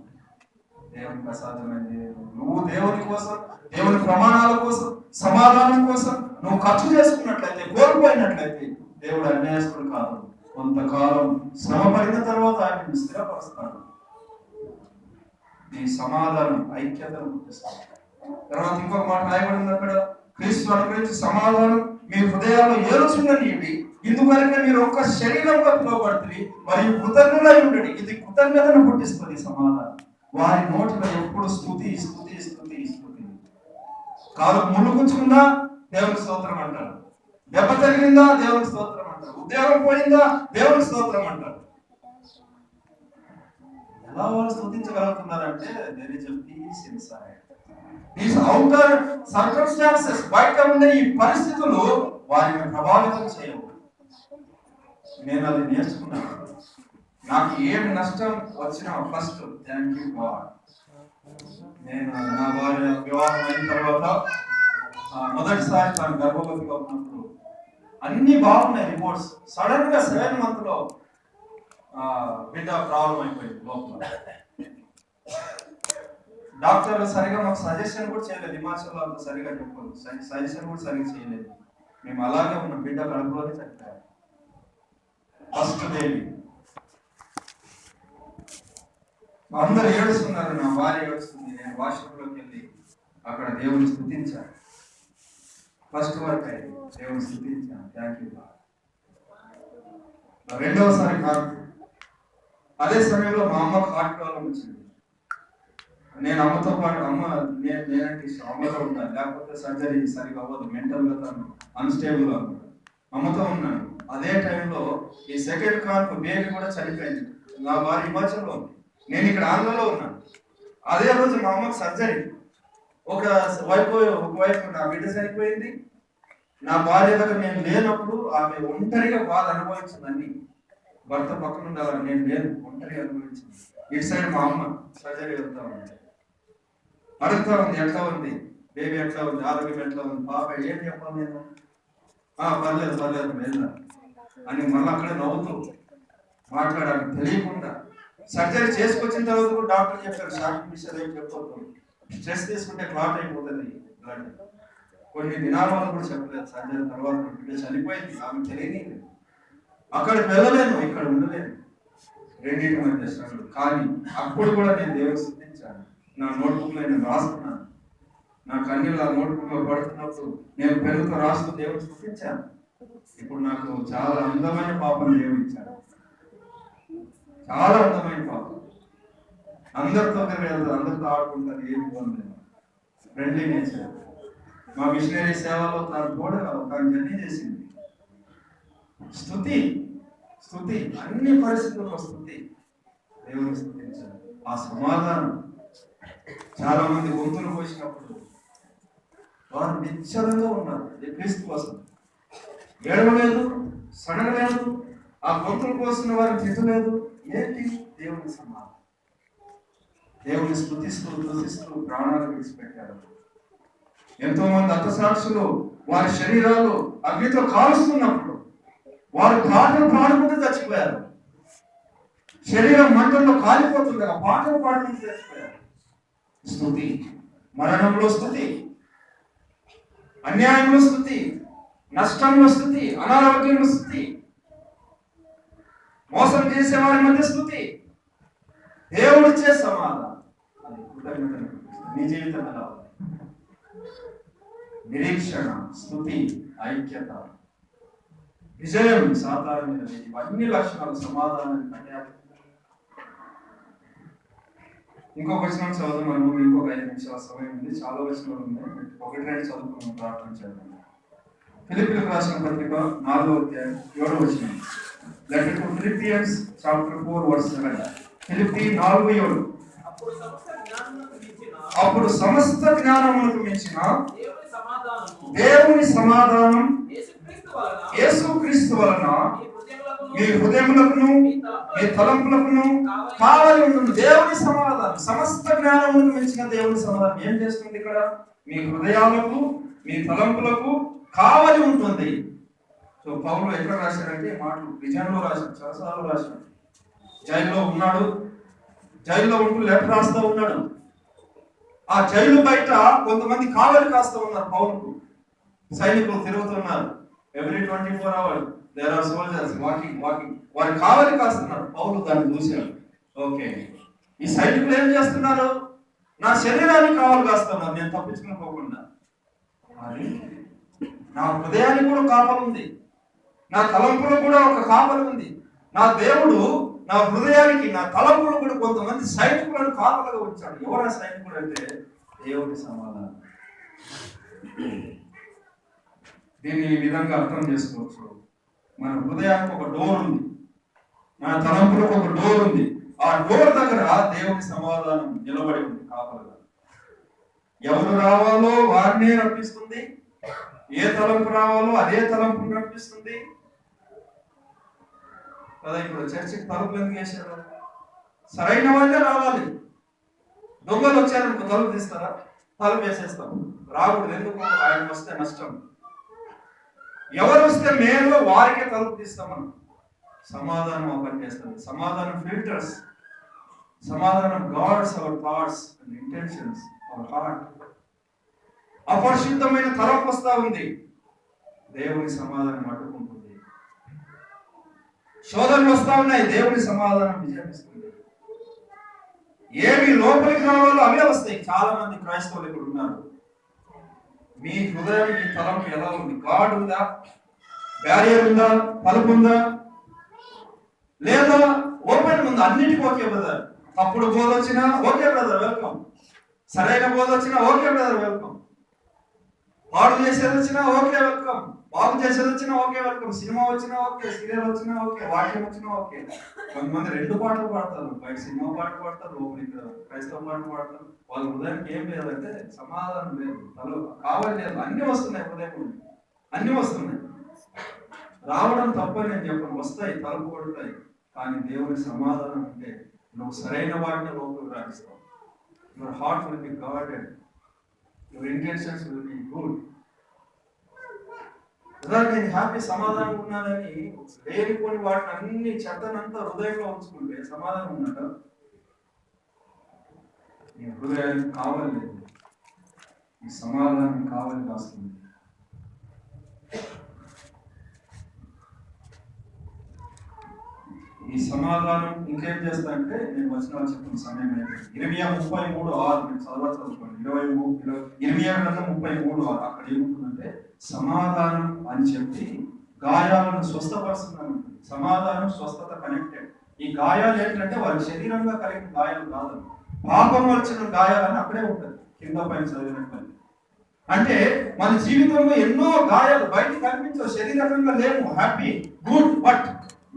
దేవుని ప్రసాదమైంది. నువ్వు దేవుని కోసం, దేవుని ప్రమాణాల కోసం, సమాధానం కోసం నువ్వు ఖర్చు చేసుకున్నట్లయితే, కోల్పోయినట్లయితే దేవుడు అన్యాయస్తుడు కాదు. కొంతకాలం శ్రమ పడిన తర్వాత ఆయన స్థిరపరుస్తాడు. నీ సమాధానం ఐక్యతను పుట్టిస్తాడు. తర్వాత ఇంకొక మాట రాయబడింది అక్కడ, క్రీస్తు అనుగ్రహించి సమాధానం మీ హృదయాల్లో ఏలుచుండనియండి, ఇందువలన మీరు ఒక్క శరీరంగా పిలువబడుతుంది మరియు కృతజ్ఞులై ఉండండి. ఇది కృతజ్ఞతను పుట్టిస్తుంది సమాధానం. వారి నోటిలో ఎప్పుడు స్తుతి స్తుతి స్తుతి స్తుతి. కాలు ములుగుంచుకుందా దేవునికి స్తోత్రం అంటారు, దెబ్బ తగిలిందా దేవునికి స్తోత్రం అంటారు, ఉద్యోగం పోయిందా దేవునికి స్తోత్రం అంటారు. ఎలా వాళ్ళు స్తుతించగలుగుతున్నారంటే there is a peace inside. These outer circumstances, బయట ఉండే ఈ పరిస్థితులు వారిని ప్రభావితం చేయవు. నేను అది నేర్చుకున్నాను. నాకు ఏం నష్టం వచ్చినా ఫస్ట్ థ్యాంక్ యూ గాడ్. నేను నా భార్య వివాహం అయిన తర్వాత మొదటిసారి తను గర్భవతిగా ఉన్నప్పుడు అన్ని బాగున్నాయి రిపోర్ట్స్. సడన్ గా 7 months లో బిడ్డ ప్రాబ్లం అయిపోయింది లోపల. డాక్టర్ సరిగా మాకు సజెషన్ కూడా చేయలేదు. హిమాచల్లో అంత సరిగా చెప్పలేదు, సజెషన్ కూడా సరిగా చేయలేదు. మేము అలాగే ఉన్న బిడ్డ కడుపులోనే చనిపోయారు. First baby. అందరు ఏడుస్తున్నారు, నా భార్య ఏడుస్తుంది. నేను వాష్రూమ్లోకి వెళ్ళి అక్కడ దేవుని స్తుతించాను. ఫస్ట్ వర్క్ అయింది, దేవుని స్తుతించాను. Thank you. రెండవసారి కాదు, అదే సమయంలో మా అమ్మకు హార్ట్ ప్రాబ్లం వచ్చింది. నేను అమ్మతో పాటు నేనంటే అమ్మతో ఉంటాను, లేకపోతే సర్జరీ సరిగా అవ్వదు, మెంటల్ గా తను అన్స్టేబుల్ అవుతుంది. అమ్మతో ఉన్నాను. అదే టైంలో ఈ సెకండ్ కాన్పు బేబీ కూడా చనిపోయింది. నా భార్య హిమాచల్లో ఉంది, నేను ఇక్కడ ఆంధ్రలో ఉన్నాను. అదే రోజు మా అమ్మకు సర్జరీ. ఒకవైపు నా బిడ్డ చనిపోయింది. నా భార్య దగ్గర నేను లేనప్పుడు ఆమె ఒంటరిగా బాధ అనుభవించిందని. భర్త పక్కన ఉండాలని నేను లేను, ఒంటరిగా అనుభవించింది. ఇటు సైడ్ మా అమ్మ సర్జరీ వెళ్తా ఉంది, అడుగుతా ఉంది ఎట్లా ఉంది బేబీ, ఎట్లా ఉంది, ఆరోగ్యం ఎట్లా ఉంది, పాప ఏం చెప్పాలి నేను. పర్లేదు పర్లేదు వెళ్ళా అని మళ్ళీ అక్కడే నవ్వుతూ మాట్లాడాలి తెలియకుండా. సర్జరీ చేసుకొచ్చిన తర్వాత కూడా డాక్టర్ చెప్పారు షాకింగ్ విషయాలు ఏం చెప్పొద్దు, స్ట్రెస్ తీసుకుంటే క్లాట్ అయిపోతుంది బ్లడ్. కొన్ని దినాల వల్ల కూడా చెప్పలేదు. సర్జరీ తర్వాత బిడ్డ చనిపోయింది, ఆమె తెలియదు. అక్కడికి వెళ్ళలేను, ఇక్కడ ఉండలేను, రెండింటి మధ్య శ్రమలు. కానీ అప్పుడు కూడా నేను దేవుని స్తుతించాను. నా నోట్బుక్ లో నేను రాసుకున్నాను. నా కన్నీళ్ళు ఆ నోట్బుక్ లో పడుతున్నప్పుడు నేను పెరుగుతూ రాస్తూ దేవుని స్తుతించాను. ఇప్పుడు నాకు చాలా అందమైన పాపను దేవుడు ఇచ్చాడు. చాలా అందమైన పాపం. అందరితో వెళ్తారు, అందరితో ఆడుకుంటారు, ఏమి ఇబ్బంది లేదు. Friendly nature. మా మిషనరీ సేవలో తను కూడా తను జర్నీ చేసింది. స్తుతి స్తుతి, అన్ని పరిస్థితుల్లో స్తుతి, దేవుని స్తుతించాలి. ఆ సమాధానం. చాలా మంది గొంతులు పోసినప్పుడు వారు నిశ్చలంగా ఉన్నారు క్రీస్తు కోసం. ఏడవలేదు, సడగలేదు, ఆ గొంతులు కోసిన వారిని తిట్టలేదు. ఏంటి? దేవుని సమాధానం. దేవుని స్తుతిస్తూ స్తుతిస్తూ ప్రాణాలు విడిచిపెట్టారు. ఎంతో మంది అర్థసాక్షులు వారి శరీరాలు అగ్నితో కాలుస్తున్నప్పుడు వారు పాటలు పాడుకుంటూ చచ్చిపోయారు. శరీరం మంటల్లో కాలిపోతుంది, ఆ పాటలు పాడుకుంటూ చచ్చిపోయారు. స్తుతి. మరణంలో స్తుతి, అన్యాయంలో స్తుతి, నష్టంలో స్థుతి, అనారోగ్యంలో స్థుతి, మోసం చేసే వారి మధ్య స్థుతి, దేవుడిచ్చే సమాధానం. అది కృతజ్ఞత. నీ జీవితం ఎలా ఉంది? నిరీక్షణ, స్థుతి, ఐక్యత, విజయం సాధారణ మీద ఇవన్నీ లక్షణాలు సమాధానం. ఇంకొక వచనం చదువు. మన ముందు ఇంకొక 5 నిమిషాల సమయం ఉంది. చాలా వచనాలు ఉన్నాయి, 1-2 చదువుకున్నాం, ప్రార్థన చేద్దాం. ఫిలిప్పీయులకు రాసిన పత్రిక 4వ అధ్యాయం 7వ వచనం. Letter to Philippians chapter 4 verse 7. ఫిలిప్పీ 4:7. అప్పుడు సమస్త జ్ఞానమునకు మించిన దేవుని సమాధానం యేసుక్రీస్తు వలన మీ హృదయములకును మీ తలంపులకును కావలి ఉంటుంది. దేవుని సమాధానం, సమస్త జ్ఞానమునకు మించిన దేవుని సమాధానం ఏం చేస్తుంది? ఇక్కడ మీ హృదయాలకు మీ తలంపులకు కావలి ఉంటుంది. సో పౌలు ఎక్కడ రాశారంటే మాటలు విజయంలో రాశాడు, చాలాసార్లు రాశాడు. జైల్లో ఉన్నాడు, జైల్లో ఉంటూ లెటర్ రాస్తూ ఉన్నాడు. ఆ జైలు బయట కొంతమంది కావలి కాస్తూ ఉన్నారు పౌలుకు. సైనికులు తిరుగుతున్నారు. Every 24 hours there are soldiers walking. వారు కావలి కాస్తున్నారు. పౌలు దాన్ని చూశాడు. ఓకే, ఈ సైనికులు ఏం చేస్తున్నారు? నా శరీరాన్ని కావలి కాస్తున్నారు, నేను తప్పించుకోకుండా. మరి నా హృదయానికి కూడా కాపలు ఉంది, నా తలంపులు కూడా ఒక కాపలు ఉంది. నా దేవుడు నా హృదయానికి, నా తలంపులు కూడా కొంతమంది సైనికులను కాపలుగా ఉంచాడు. ఎవరా సైనికుడు అంటే దేవుడి సమాధానం. దీన్ని ఈ విధంగా అర్థం చేసుకోవచ్చు. మన హృదయానికి ఒక డోర్ ఉంది, మన తలంపులకు ఒక డోర్ ఉంది. ఆ డోర్ దగ్గర దేవుని సమాధానం నిలబడి ఉంది కాపలుగా. ఎవరు రావాలో వారినే రప్పిస్తుంది, ఏ తలంపు రావాలో అదే తలంపుని రప్పిస్తుంది కదా. ఇప్పుడు చర్చికి తలుపులు ఎందుకు వేశారు? సరైన వాళ్ళే రావాలి. దొంగలు వచ్చారనుకో తలుపు తీస్తారా? తలుపు వేసేస్తాం. రాకూడదు. ఎందుకు? ఆయన వస్తే నష్టం. ఎవరు వస్తే మేలు వారికే తలుపు తీస్తాం మనం. సమాధానం ఓపెన్ చేస్తుంది. సమాధానం ఫిల్టర్స్. సమాధానం guards our thoughts and intentions, our heart. అపరిశుద్ధమైన తలంపు వస్తా ఉంది, దేవుని సమాధానం అడ్డుకుంటుంది. శోధనలు వస్తా ఉన్నాయి, దేవుని సమాధానం విజయమిస్తుంది. ఏమి లోపలికి రావాలో అవే వస్తాయి. చాలా మంది క్రైస్తవులు ఇక్కడ ఉన్నారు. మీ హృదయం, మీ తలంపు ఎలా ఉంది? గాడ్ ఉందా? బ్యారియర్ ఉందా? తలుపు ఉందా? లేదా ఓపెన్ ఉందా? అన్నిటికీ ఓకే బ్రదర్. తప్పుడు బోధ వచ్చినా ఓకే బ్రదర్ వెల్కమ్. సరైన బోధ వచ్చినా ఓకే బ్రదర్ వెల్కమ్. పాడు చేసేది వచ్చినా ఓకే వెల్కమ్. బాగు చేసేది వచ్చినా ఓకే వెల్కమ్. సినిమా వచ్చినా ఓకే, సీరియల్ వచ్చినా ఓకే, వాక్యం వచ్చినా ఓకే. కొంతమంది 2 పాటలు పాడతారు, బయట సినిమా పాటలు పాడతారు, లోపల ఇక్కడ క్రైస్తవ పాటలు పాడతారు. వాళ్ళ హృదయానికి ఏం లేదంటే సమాధానం లేదు, తల కావాలి లేదు. అన్ని వస్తున్నాయి, హృదయం అన్ని వస్తున్నాయి. రావడం తప్పని నేను చెప్పను, వస్తాయి, తలుపు కొడతాయి. కానీ దేవుని సమాధానం అంటే నువ్వు సరైన వాటిని లోపలికి రాణిస్తావు. Your heart will be guarded, your intentions will be good. నేను హ్యాపీ సమాధానం ఉన్నానని లేనిపోని వాటిని అన్ని చెత్తనంతా హృదయంలో ఉంచుకుంటే సమాధానం ఉన్నట? నీ హృదయానికి కావాలి లేదు, ఈ సమాధానం కావాలి కాస్తుంది. ఈ సమాధానం ఇంకేం చేస్తా అంటే, నేను వచనాలు చెప్పిన సమయం అయితే ఇర్మియా 33:6 నేను చదవండి. 33:6 అక్కడ ఏముంటుందంటే సమాధానం అని చెప్పి గాయాలను స్వస్థపరుస్తున్నాను. సమాధానం స్వస్థత కనెక్టెడ్. ఈ గాయాలు ఏంటంటే వారి శరీరంగా కలిగిన గాయాలు కాదు, పాపం వచ్చిన గాయాలని అక్కడే ఉంటుంది. కింద పైన చదివినట్టు అంటే మన జీవితంలో ఎన్నో గాయాలు బయట కనిపించవు, శరీరంగా లేవు, happy good, but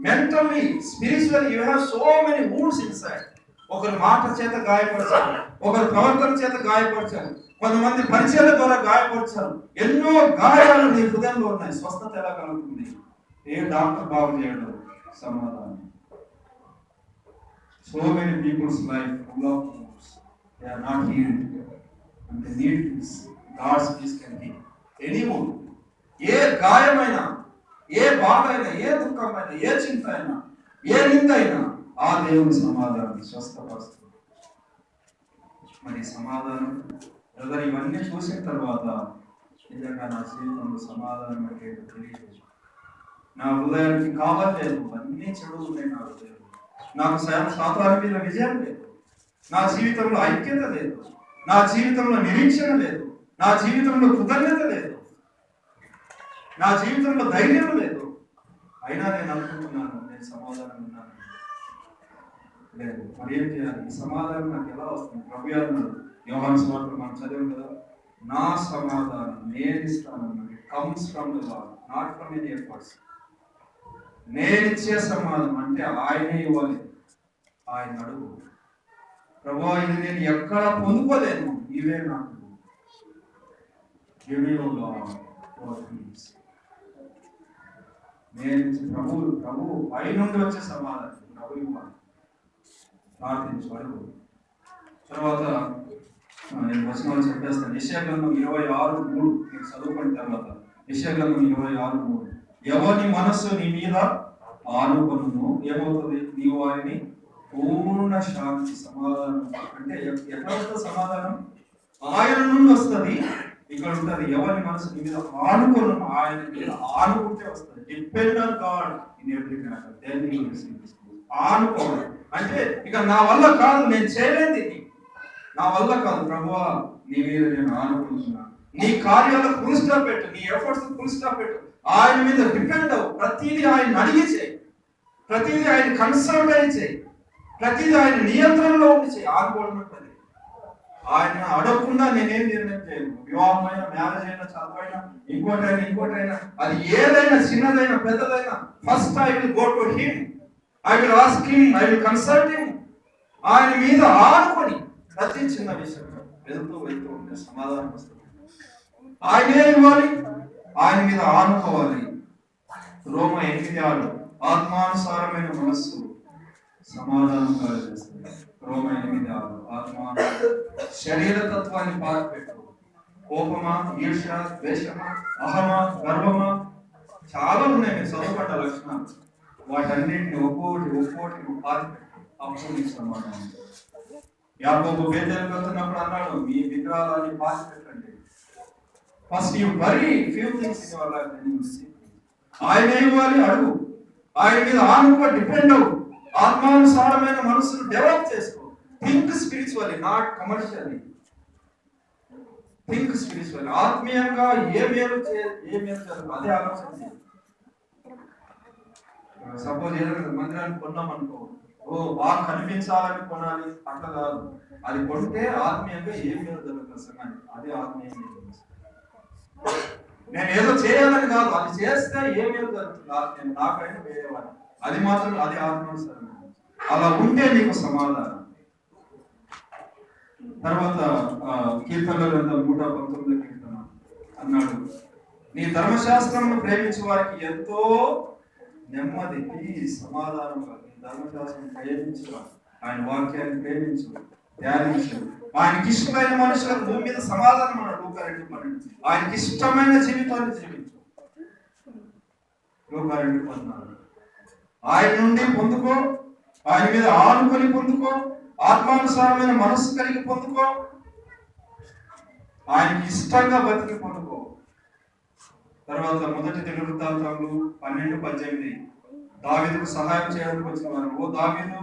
mentally, spiritually you have so many wounds inside. ఒకరు మాట చేత గాయపరచారు, ఒకరు ప్రవర్తన చేత గాయపరచారు, కొంతమంది పరిచయాల ద్వారా గాయపరచారు. ఎన్నో గాయాలు నీ హృదయంలో ఉన్నాయి. స్వస్థత ఎలా కలుగుతుంది? ఏ డాక్టర్ బాగు చేయడం? సమాధానం. So many people's life full of wounds, they are not healed and they need peace. God's peace can heal any wound. ఏ గాయమైనా, ఏ బాధ అయినా, ఏ దుఃఖమైనా, ఏ చింత అయినా, ఏ నింద అయినా ఆ దేవుని సమాధానం స్వస్థపరుస్తుంది. మరి సమాధానం బ్రదర్, ఇవన్నీ చూసిన తర్వాత నిజంగా నా జీవితంలో సమాధానం అంటే తెలియదు. నా హృదయానికి కావట్లేదు, అన్నీ చెడు ఉన్నాయి నా హృదయం. నాకు సాతాను మీద విజయం లేదు, నా జీవితంలో ఐక్యత లేదు, నా జీవితంలో నిరీక్షణ లేదు, నా జీవితంలో కృతజ్ఞత లేదు, నా జీవితంలో ధైర్యం లేదు. అయినా నేను అనుకుంటున్నాను నేను సమాధానం ఉన్నాను లేదు. మరి ఏం చేయాలి? ఈ సమాధానం నాకు ఎలా వస్తుంది? ప్రభు యోహాను సువార్తలో మనం చదివాం కదా, నా సమాధానం నేను ఇస్తాను, comes from the lord, not from any efforts. నేను ఇచ్చే సమాధానం అంటే ఆయనే ఇవ్వాలి. ఆయన అడుగు, ప్రభు ఇది నేను ఎక్కడ పొందుకోలేను, ఇవే నాకు give me O Lord for peace. నేను ప్రభు పైనుండి వచ్చే సమాధానం ప్రభు ఇవ్వాలి. ప్రార్థించు, అడుగు. తర్వాత నేను వచనాలు చెప్పేస్తాను. యెషయా గ్రంథం 26:3 నేను చదువుకున్న తర్వాత యెషయా గ్రంథం 26:3 ఎవరి మనస్సు నీ మీద ఆనుకొనును ఏమవుతుంది? నీవు వారిని పూర్ణ శాంతి సమాధానం అంటే ఎట్లా వస్తుంది సమాధానం? ఆయన నుండి వస్తుంది. ఇక్కడ ఉంటుంది ఎవరి మనసు నీ మీద ఆనుకొను, ఆయన మీద ఆనుకుంటే వస్తుంది. Depend on God in every matter, then you will receive this. ఆనుకోవాలి అంటే ఇక నా వల్ల కాదు, నేను చేయలేదు ఇది, నా వల్ల కాదు ప్రభువా, నీ మీద నేను ఆనుకుంటున్నాను. నీ కార్యాలకు ఫుల్ స్టాప్ పెట్టు, నీ ఎఫర్ట్స్ ఫుల్ స్టాప్ పెట్టు. ఆయన మీద డిపెండ్ అవ్వు. ప్రతిదీ ఆయన అడిగి చేయి, ప్రతిదీ ఆయన కన్సల్ట్ అయి చేయి, ప్రతిదీ ఆయన నియంత్రణలో ఉండి చేయి. ఆనుకోవడం ఉంటుంది. ఆయన అడగకుండా నేనేం నిర్ణయం చేయను. వివాహమైన, మ్యారేజ్ అయినా, చదువైనా, ఇంకోటైనా అది ఏదైనా, చిన్నదైనా పెద్దదైనా, first I will go to him, I will ask him, I will consult him. ఆయన మీద ఆనుకొని ప్రతి చిన్న విషయం వెళ్తూ ఉంటే సమాధానం వస్తుంది. ఆయనే ఇవ్వాలి, ఆయన మీద ఆనుకోవాలి. రోమ 8:6 ఆత్మానుసారమైన మనస్సు సమాధానం కలుగజేస్తుంది. రోమ 8:6 ఆత్మానుసార శరీర తత్వాన్ని పారపెట్టు. కోపమా, ఈర్ష, ద్వేషమా, అహమా, గర్వమా చాలా ఉన్నాయి మీరు చదువుపడ్డ లక్షణాలు. వాటన్నింటిని ఒక్కోటి పారపెట్టు. అప్పుడు నీకు సమాధానం. యాకోబు బేతేలుకు వెళ్తున్నప్పుడు అన్నాడు, మీ విగ్రహాలని పారపెట్టండి. First you bury few things in your life, then you will see. ఆయన ఇవ్వాలి, అడుగు. ఆయన మీద ఆనుకో, డిపెండ్ అవ్వు. ఆత్మానుసారమైన మనసును డెవలప్ చేసుకో. Think spiritually, not commercially. Think spiritually. ఆత్మీయంగా ఏ మేలు జరుగుతుంది అదే ఆలోచన. సపోజ్ ఏదైనా మందిరాన్ని కొన్నాం అనుకో, బాగా కనిపించాలని కొనాలి అట్లా కాదు. అది కొంటే ఆత్మీయంగా ఏం మేలు జరుగుతుంది సంఘానికి, అదే ఆత్మీయంగా. నేను ఏదో చేయాలని కాదు, అది చేస్తే ఏం మేలు జరుగుతుంది ఆత్మీయం నాకైనా వేరేవాడు, అది మాత్రం అది ఆత్మానుసారం. అలా ఉంటే నీకు సమాధానం. తర్వాత కీర్తనల గ్రంథం 119 కీర్తన అన్నాడు, నీ ధర్మశాస్త్రమును ప్రేమించే వారికి ఎంతో నెమ్మది, సమాధానం. నీ ధర్మశాస్త్రం ప్రేమించు, ఆయన వాక్యాన్ని ప్రేమించు, ధ్యానించు. ఆయనకి ఇష్టమైన మనుషులకు భూమి మీద సమాధానం అన్నాడు లూకా 2:12. ఆయనకి ఇష్టమైన జీవితాన్ని జీవించు. లూకా 2:14. ఆయన నుండి పొందుకో, ఆయన మీద ఆనుకొని పొందుకో, ఆత్మానుసారమైన మనస్సు కలిగి పొందుకో, ఆయనకి ఇష్టంగా బతికి పొందుకో. తర్వాత మొదటి దినవృత్తాంతములు 12:18 దావీదుకు సహాయం చేయడానికి వచ్చిన వారు, ఓ దావీదు,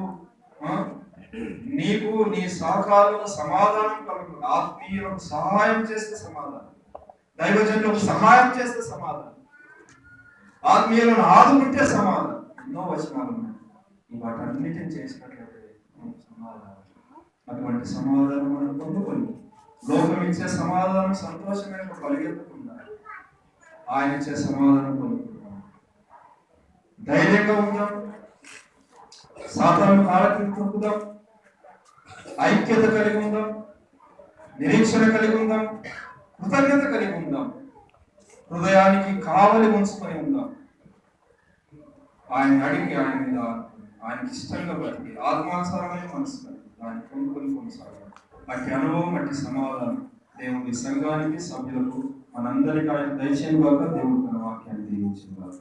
నీకు నీ సహకారులకు సమాధానం కలుగు. ఆత్మీయులకు సహాయం చేస్తే సమాధానం, దైవజనులకు సహాయం చేస్తే సమాధానం, ఆత్మీయులను ఆదుకుంటే సమాధానం. ఎన్నో వచనాలు ఉన్నాయి. వాటన్నిటిని చేసినట్లయితే సమాధానం. అటువంటి సమాధానం మనం పొందుకొని లోకం ఇచ్చే సమాధానం సంతోషమైన కలిగెత్తకుండా ఆయన ఇచ్చే సమాధానం పొందుకుంటాం. ధైర్యంగా ఉందాం, సాతాను కాలకి తొక్కుదాం, ఐక్యత కలిగి ఉందాం, నిరీక్షణ కలిగి ఉందాం, కృతజ్ఞత కలిగి ఉందాం, హృదయానికి కావలి ఉంచుకొని ఉందాం. ఆయన అడిగి ఆయన మీద ఆయనకి ఇష్టంగా బతికి ఆత్మానుసారమైన మనసు ఆయన పొందుకొని కొనసాగాలి. అట్టి అనుభవం, అట్టి సమాధానం దేవుని సంఘానికి, సభ్యులకు, మనందరికీ ఆయన దయచేయను గాక. దేవుడు తన వాక్యాన్ని దీవించుగాక.